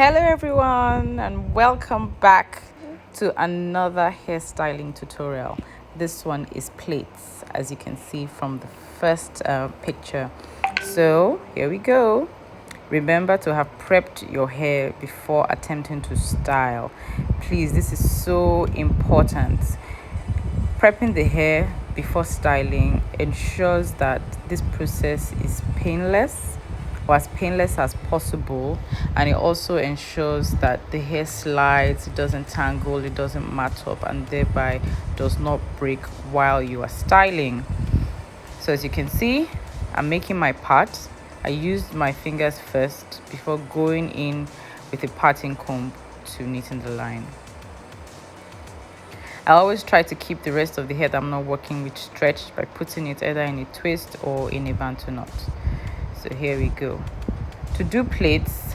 Hello everyone and welcome back to another hairstyling tutorial. This one is plaits, as you can see from the first picture. So here we go. Remember to have prepped your hair before attempting to style. Please, this is so important. Prepping the hair before styling ensures that this process is painless or as painless as possible, and it also ensures that the hair slides, it doesn't tangle, it doesn't mat up, and thereby does not break while you are styling. So as you can see, I'm making my part. I used my fingers first before going in with a parting comb to neaten the line. I always try to keep the rest of the hair that I'm not working with stretched by putting it either in a twist or in a bantu knot. So here we go. To do plaits,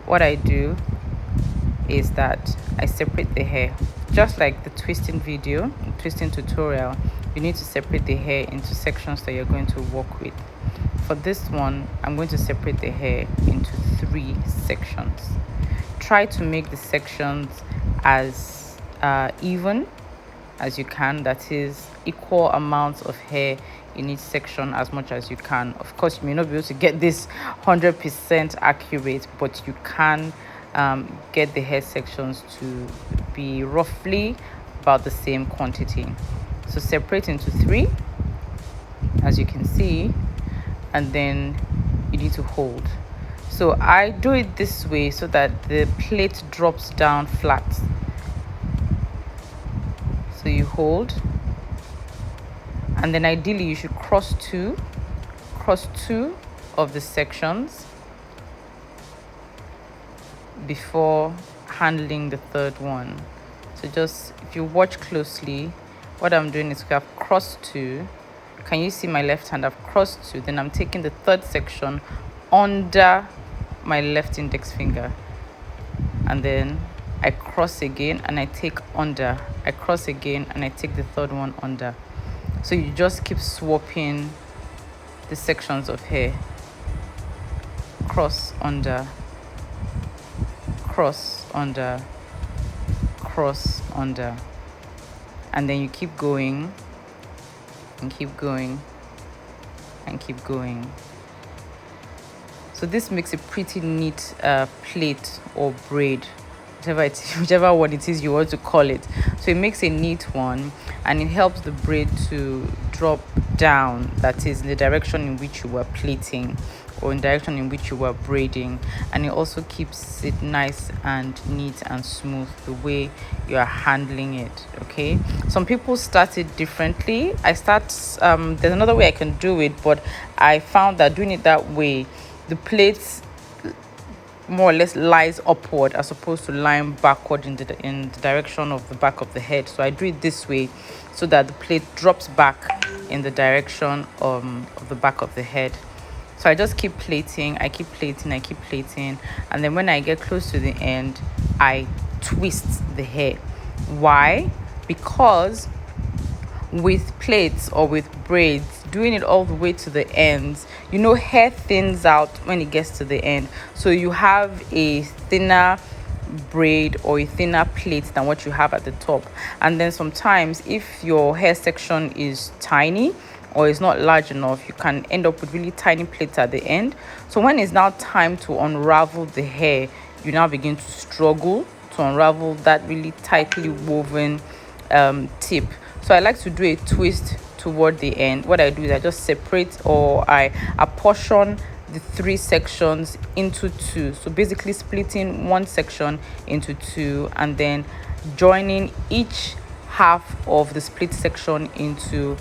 what I do is that I separate the hair. Just like the twisting video, twisting tutorial, you need to separate the hair into sections that you're going to work with. For this one, I'm going to separate the hair into 3 sections. Try to make the sections as even as you can, that is equal amounts of hair in each section as much as you can. Of course, you may not be able to get this 100% accurate, but you can get the hair sections to be roughly about the same quantity. So separate into 3, as you can see, and then you need to hold. So I do it this way so that the plait drops down flat. So you hold, and then ideally you should cross two of the sections before handling the third one. So just, if you watch closely, what I'm doing is I've crossed 2. Can you see my left hand? I've crossed 2. Then I'm taking the third section under my left index finger, and then I cross again and I take under. I cross again and I take the third one under. So you just keep swapping the sections of hair. Cross, under, cross, under, cross, under. And then you keep going and keep going and keep going. So this makes a pretty neat plait or braid, whichever one it is you want to call it. So it makes a neat one, and it helps the braid to drop down, that is in the direction in which you were plaiting or in direction in which you were braiding, and it also keeps it nice and neat and smooth the way you are handling it. Okay, some people start it differently. There's another way I can do it, but I found that doing it that way, the plaits more or less lies upward as opposed to lying backward in the direction of the back of the head. So I do it this way so that the plait drops back in the direction of the back of the head. So I just keep plaiting, I keep plaiting, I keep plaiting, and then when I get close to the end, I twist the hair. Why? Because with plaits or with braids, doing it all the way to the ends, hair thins out when it gets to the end, so you have a thinner braid or a thinner plait than what you have at the top. And then sometimes if your hair section is tiny or is not large enough, you can end up with really tiny plaits at the end. So when it's now time to unravel the hair, you now begin to struggle to unravel that really tightly woven tip. So I like to do a twist toward the end. What I do is I just separate, or I apportion the 3 sections into 2. So basically splitting one section into 2 and then joining each half of the split section into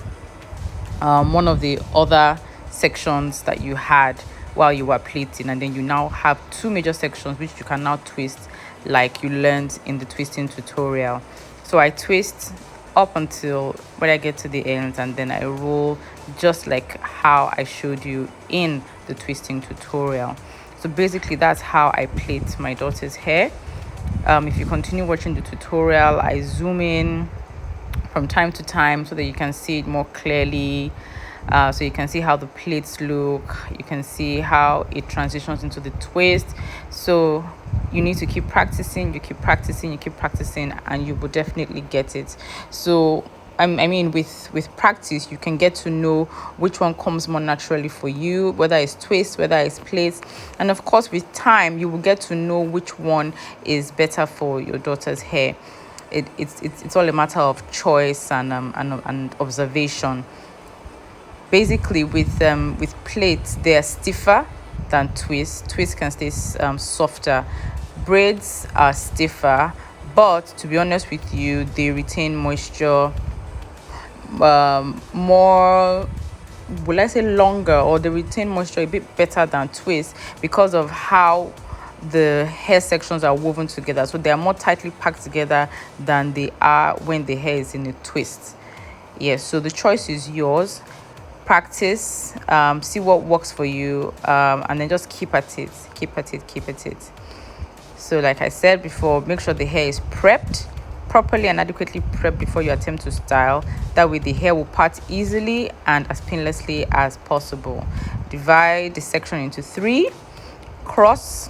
one of the other sections that you had while you were plaiting, and then you now have 2 major sections which you can now twist like you learned in the twisting tutorial. So I twist up until when I get to the end, and then I roll just like how I showed you in the twisting tutorial. So basically that's how I plait my daughter's hair. If you continue watching the tutorial, I zoom in from time to time so that you can see it more clearly. So you can see how the plaits look, you can see how it transitions into the twist. So you need to keep practicing, you keep practicing, you keep practicing, and you will definitely get it. So I mean, with practice, you can get to know which one comes more naturally for you, whether it's twists, whether it's plaits, and of course, with time, you will get to know which one is better for your daughter's hair. It's all a matter of choice and observation. Basically, with plaits, they are stiffer than twists. Twists can stay softer. Braids are stiffer, but to be honest with you, they retain moisture more, will I say longer, or they retain moisture a bit better than twists because of how the hair sections are woven together. So they are more tightly packed together than they are when the hair is in a twist. Yes, so the choice is yours. Practice, see what works for you, and then just keep at it, keep at it, keep at it. So like I said before, make sure the hair is prepped properly and adequately prepped before you attempt to style. That way the hair will part easily and as painlessly as possible. Divide the section into 3, cross,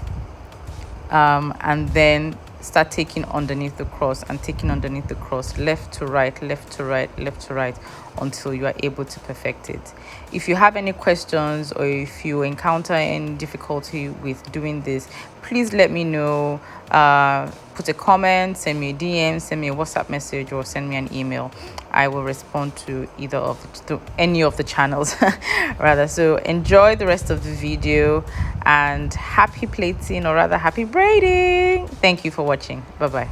and then start taking underneath the cross and taking underneath the cross, left to right, left to right, left to right, until you are able to perfect it. If you have any questions or if you encounter any difficulty with doing this, please let me know. Put a comment, send me a DM, send me a WhatsApp message, or send me an email. I will respond to any of the channels rather. So enjoy the rest of the video and happy plating, or rather happy braiding. Thank you for watching. Bye bye.